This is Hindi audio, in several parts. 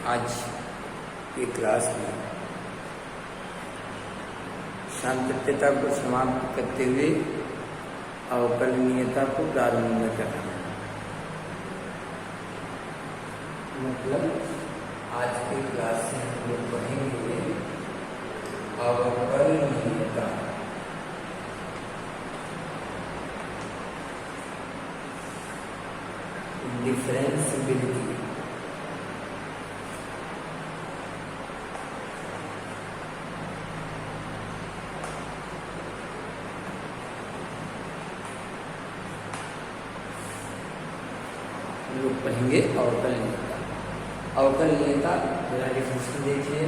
आज की क्लास में सातत्यता को समाप्त करते हुए अवकलनीयता को प्रारंभ में करना है। मतलब आज की क्लास से हम लोग पढ़ेंगे अवकलनीयता। डिफरेंशिएबिलिटी। हम लोग पढ़ेंगे अवकलनीयता। अवकलनीयता जरा डिफिनेशन देखिए।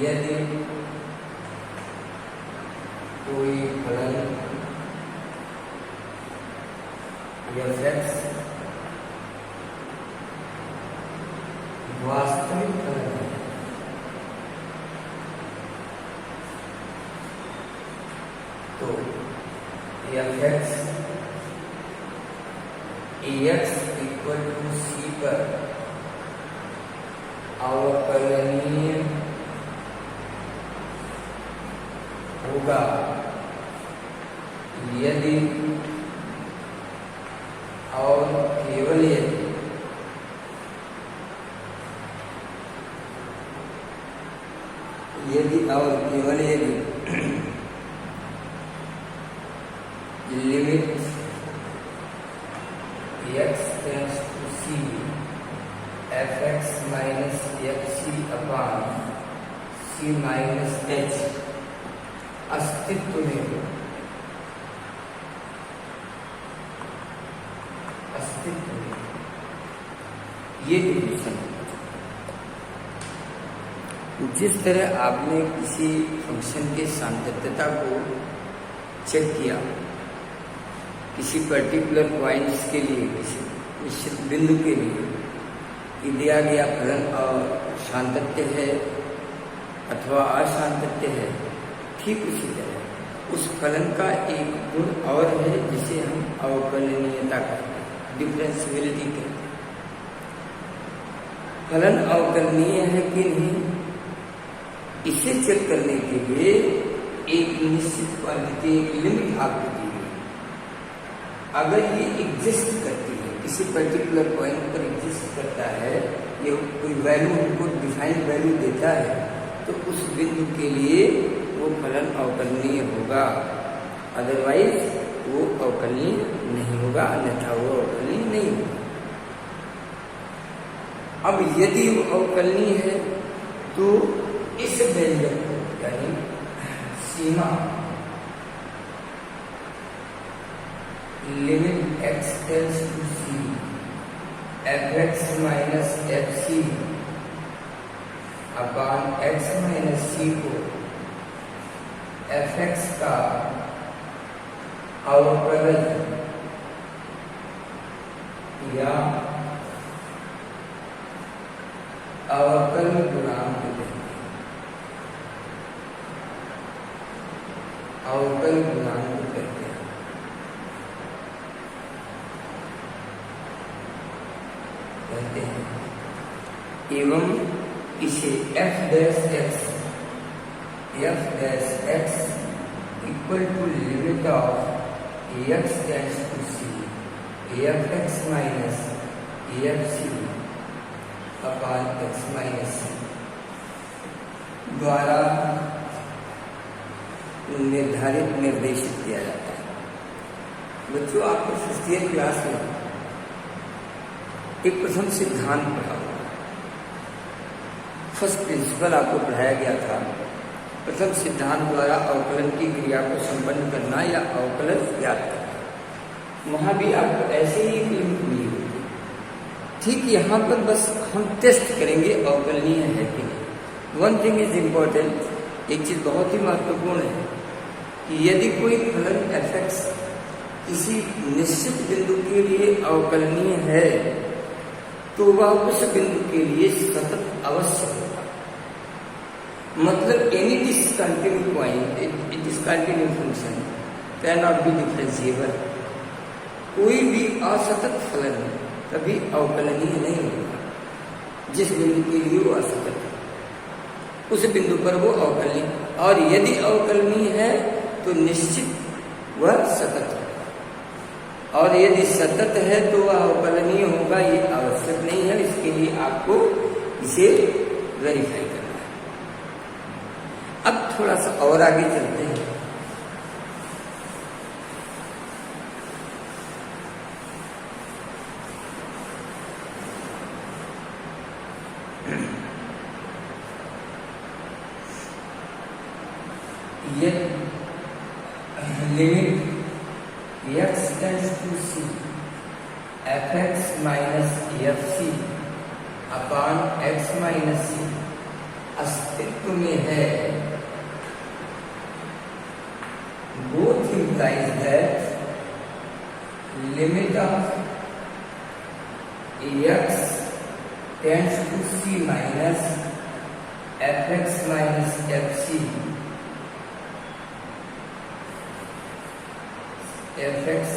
यदि कोई फलन f(x) वास्तविक फलन है तो f(x) ax equal to c पर अवकलनीय होगा यदि और केवल यदि और केवल यदि limit x tends to c f(x minus fc upon c minus h अस्तित्व में हो। ये डिफिनेशन है। जिस तरह आपने किसी फंक्शन के सातत्यता को चेक किया, किसी पर्टिकुलर पॉइंट्स के लिए, किसी निश्चित बिंदु के लिए कि दिया गया फलन और सातत्य है अथवा असातत्य है, ठीक उसी तरह उस फलन का एक गुण और है जिसे हम अवकलनीयता कहते हैं, डिफरेंशिएबिलिटी कहते हैं। फलन अवकलनीय है कि नहीं, इसे चेक करने के लिए एक निश्चित क्वांटिटी, एक लिमिट आपको दी गई। अगर ये एग्जिस्ट करती है, किसी पर्टिकुलर पॉइंट पर एग्जिस्ट करता है, ये कोई वैल्यू हमको डिफाइंड वैल्यू देता है, तो उस बिंदु के लिए वो फलन अवकलनीय होगा, अदरवाइज वो अवकलनीय नहीं होगा, अन्यथा वो अवकलनीय नहीं होगा। अब यदि वो अवकलनीय है तो इस व्यंजक को यानी सीमा limit x tends to c f(x minus fc upon x minus c को f(x) का अवकलन या अवकल गुणांक कहते हैं। अवकल गुणांक कहते हैं। एवं इसे f(x) equal to limit of x tends to c f(x minus fc upon x minus c द्वारा निर्धारित निर्देशित किया जाता है। बच्चों, आपको फर्स्ट ईयर क्लास में एक प्रथम सिद्धांत पढ़ा, फर्स्ट प्रिंसिपल आपको पढ़ाया गया था। प्रथम सिद्धांत द्वारा अवकलन की क्रिया को संपन्न करना या अवकलन ज्ञात करना, वहां भी आपको ऐसे ही एक लिमिट मिली हुई है। ठीक यहाँ पर बस हम टेस्ट करेंगे अवकलनीय है कि नहीं। वन थिंग इज इम्पोर्टेंट, एक चीज बहुत ही महत्वपूर्ण है कि यदि कोई फलन f(x) किसी निश्चित बिंदु के लिए अवकलनीय है तो वह उस बिंदु के लिए सतत अवश्य होगा। मतलब any discontinuous point, a discontinuous function cannot be differentiable. कोई भी असतत फलन कभी अवकलनीय नहीं होगा। जिस बिंदु के लिए वो असतत है उस बिंदु पर वो अवकलनीय, और यदि अवकलनीय है तो निश्चित वह सतत है, और यदि सतत है तो वह अवकलनीय होगा ये आवश्यक नहीं है। इसके लिए आपको इसे वेरीफाई करना है। अब थोड़ा सा और आगे चलते हैं। ये limit x tends to c fx minus fc upon x minus c अस्तित्व में है। Both implies that limit of x tends to c minus fx minus fc fx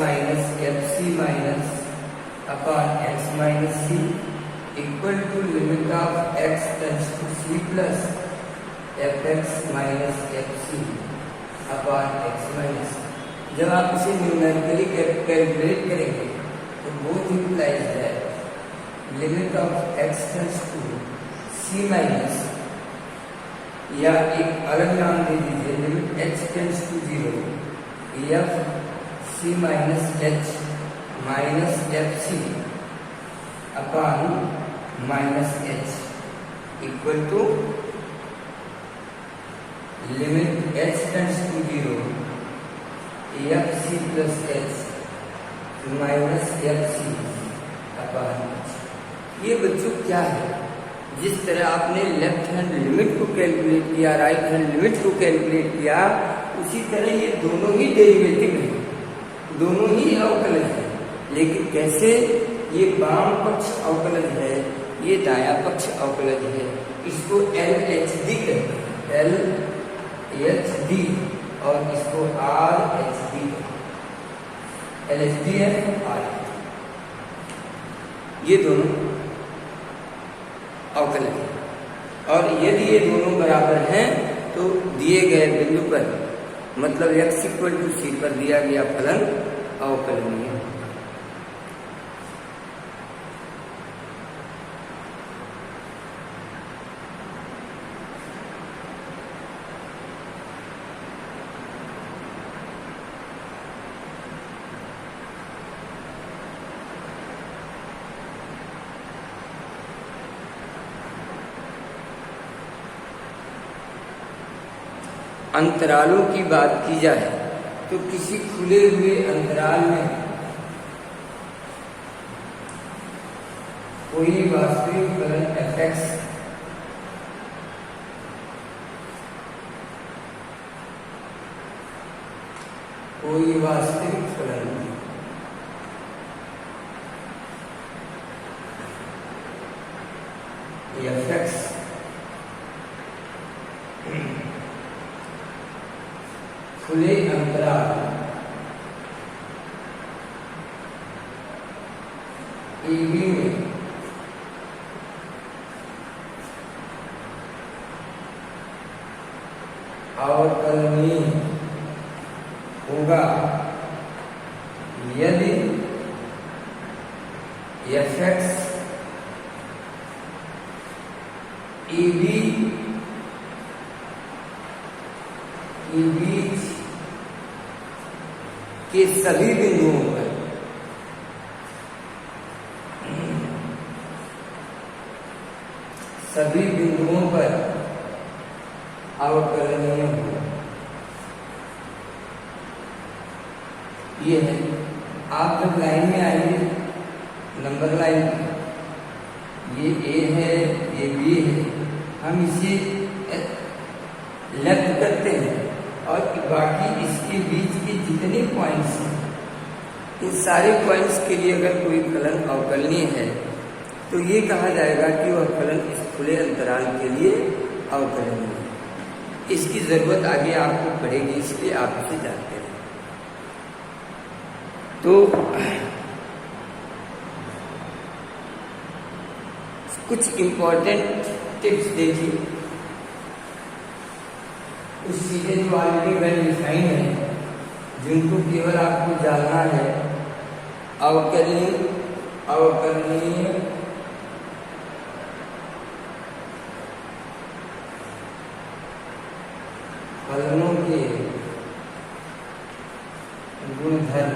minus fc minus upon x minus c equal to limit of x tends to c plus fx minus fc upon x minus. जब आप इसे न्यूमेरिकली कैलकुलेट करेंगे तो both implies that limit of x tends to c minus, या एक अलग नाम दे दीजिए, limit h tends to 0 f c minus h minus f c upon minus h equal to limit h tends to 0 f c plus h minus f c upon h। ये बच्चों क्या है? जिस तरह आपने लेफ्ट हैंड लिमिट को कैलकुलेट किया, राइट हैंड लिमिट को कैलकुलेट किया, उसी तरह ये दोनों ही डेरिवेटिव हैं, दोनों ही अवकलन है। लेकिन कैसे? ये बाम पक्ष अवकलन है, ये दायां पक्ष अवकलन है। इसको LHD कहते हैं, LHD, और इसको RHD। LHD है RHD, ये दोनों अवकलन है। और यदि ये दोनों बराबर हैं तो दिए गए बिंदु पर, मतलब x इक्वल टू c पर दिया गया फलन अवकलनीय है। अंतरालों की बात की जाए तो किसी खुले हुए अंतराल में कोई वास्तविक फलन fx कोई वास्तविक फलन fx खुले अंतराल AB में अवकलनीय होगा यदि fx AB के बीच के सभी बिंदुओं पर अवकलनीय हो। ये है, आप जब लाइन में आइए, नंबर लाइन, ये A है, ये B है, हम इसे लेफ्ट करते हैं और बाकी इसके बीच के जितने पॉइंट्स हैं, इन सारे पॉइंट्स के लिए अगर कोई फलन अवकलनीय है तो ये कहा जाएगा कि वह फलन इस खुले अंतराल के लिए अवकलनीय है। इसकी जरूरत आगे आपको पड़ेगी, इसलिए आप इसे जानते रहें। तो कुछ इम्पोर्टेंट टिप्स देखिए, कुछ चीजें जो ऑलरेडी वेल डिफाइंड है, जिनको केवल आपको जानना है। अवकलनीय फलनों के गुणधर्म।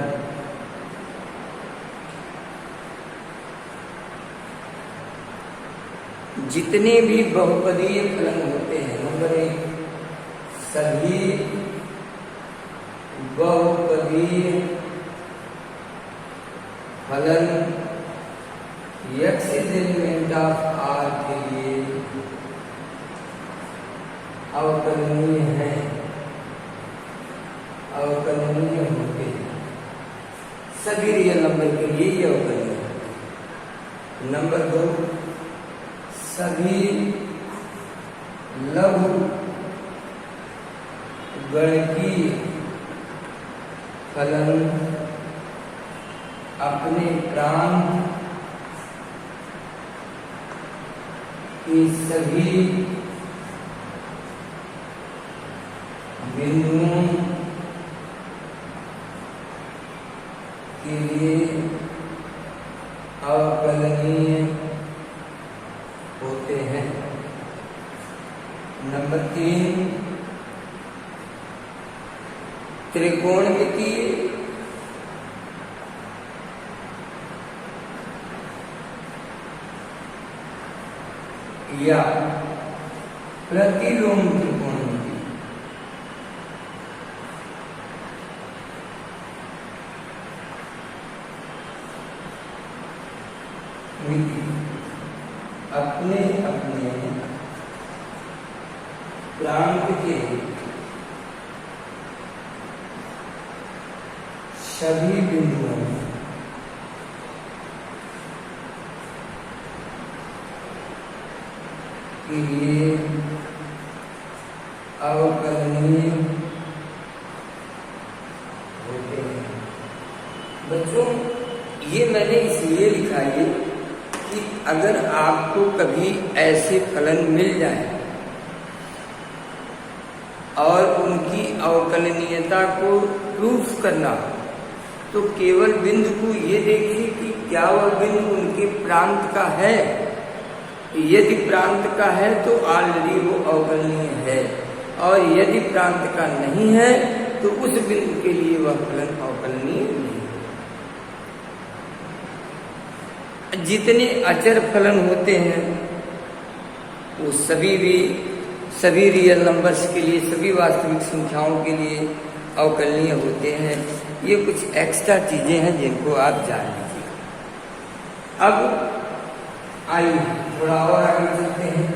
जितने भी बहुपदीय फलन होते हैं, नंबर 1, सभी बहुपदीय फलन x is element of R के लिए अवकलनीय है, अवकलनीय होते हैं। सभी रियल नंबर के लिए ये अवकलनीय है। नंबर 2, सभी लघु गणकीय फलन अपने प्रांत के सभी बिंदुओं के लिए अवकलनीय होते हैं। नंबर 3, त्रिकोणमितीय या प्रतिलोम त्रिकोणमिति अपने अपने प्रांत के सभी बिंदुओं के लिए अवकलनीय होते हैं। बच्चों, ये मैंने इसलिए लिखा है कि अगर आपको कभी ऐसे फलन मिल जाए और उनकी अवकलनीयता को प्रूफ करना हो, तो केवल बिंदु को ये देखिए कि क्या वह बिंदु उनके प्रांत का है। यदि प्रांत का है तो ऑलरेडी वो अवकलनीय है, और यदि प्रांत का नहीं है तो उस बिंदु के लिए वह फलन अवकलनीय नहीं है। जितने अचर फलन होते हैं वो सभी रियल नंबर्स के लिए, सभी वास्तविक संख्याओं के लिए अवकलनीय होते हैं। ये कुछ एक्स्ट्रा चीजें हैं जिनको आप जान लीजिए। अब आइए थोड़ा और आगे चलते हैं।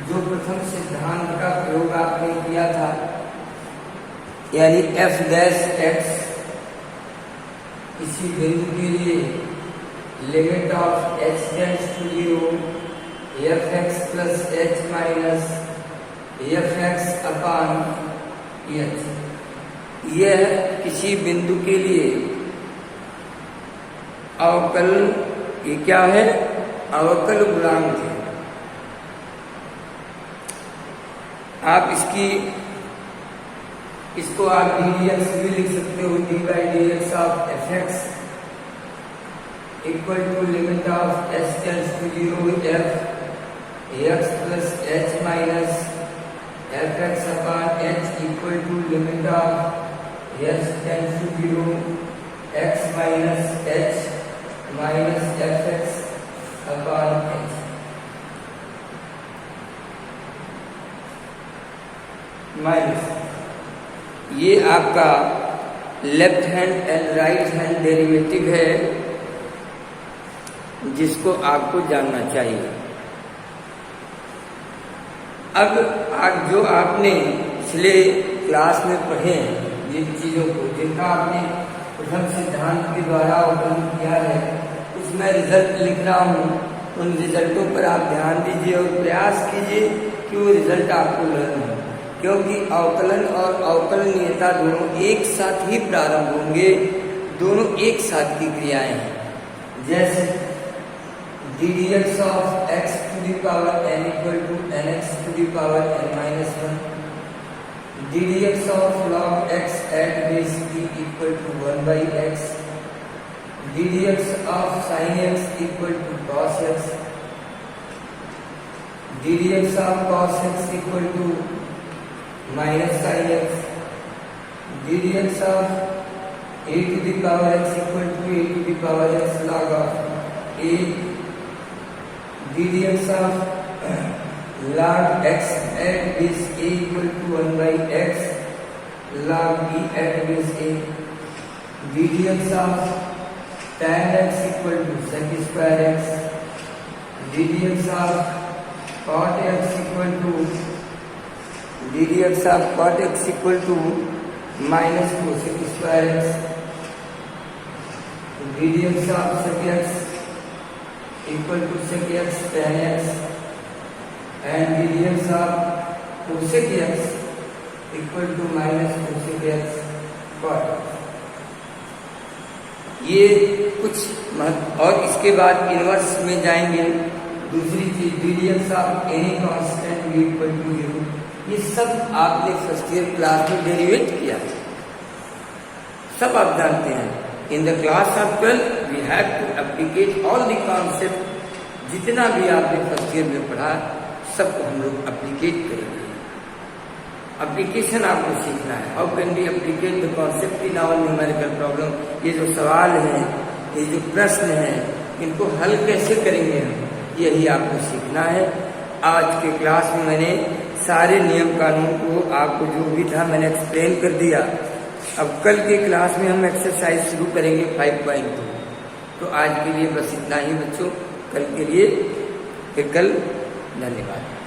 जो प्रथम सिद्धांत का प्रयोग आपने किया था, यानी f डैश x किसी बिंदु के लिए limit of h tends to 0 fx plus h minus fx upon h, यह किसी बिंदु के लिए अवकल, ये क्या है, अवकल गुणांक है। आप इसको आप dx भी लिख सकते हो, d by dx of fx equal to limit of h tends to 0 f x plus h minus fx upon h equal to limit of h tends to 0 x minus h minus fx upon h। Minus ये आपका left hand and right hand derivative है, जिसको आपको जानना चाहिए। अब जो आपने पिछले क्लास में पढ़े जिन चीजों को, जिनका आपने प्रथम सिद्धांत के द्वारा अवकलन किया है, उसमें रिजल्ट लिख रहा हूँ। उन रिजल्टों पर आप ध्यान दीजिए और प्रयास कीजिए क्यों रिजल्ट आपको लर्न हो, क्योंकि अवकलन और अवकलनीयता दोनों एक साथ ही प्रारंभ होंगे, दोनों एक साथ की क्रियाएं हैं। जैसे ddx of x to the power n equal to nx to the power n minus 1, ddx of log x at base t equal to 1 by x, ddx of sin x equal to cos x, ddx of cos x equal to minus sin x, ddx of a to the power x equal to a to the power x log of a, ddx of log x at base a equal to 1 by x log b at base a, ddx of tan x equal to sec square x, ddx of cot x equal to ddx of cot x equal to minus cosec square x, ddx of sec x equal to sec x tan x, and ddx of cosec x equal to minus cosec x cot x। ये कुछ और इसके बाद इनवर्स में जाएंगे। दूसरी चीज ddx of any constant v equal to 0, ये सब आपने फर्स्ट ईयर क्लास में डेरिवेट किया, सब आप जानते हैं। In the class of 12 we have to applicate all the concept, जितना भी आपने फर्स्ट ईयर में पढ़ा सबको हम लोग एप्लीकेट करेंगे। एप्लीकेशन आपको सीखना है। How can be applicate the concept in our numerical problem, ये जो सवाल हैं, ये जो प्रश्न हैं, इनको हल कैसे करेंगे हम, यही आपको सीखना है। आज के क्लास में मैंने सारे नियम कानून को आपको जो भी था मैंने एक्सप्लेन कर दिया। अब कल के क्लास में हम एक्सरसाइज शुरू करेंगे 5.2। तो आज के लिए बस इतना ही बच्चों, कल के लिए फिर कल। धन्यवाद।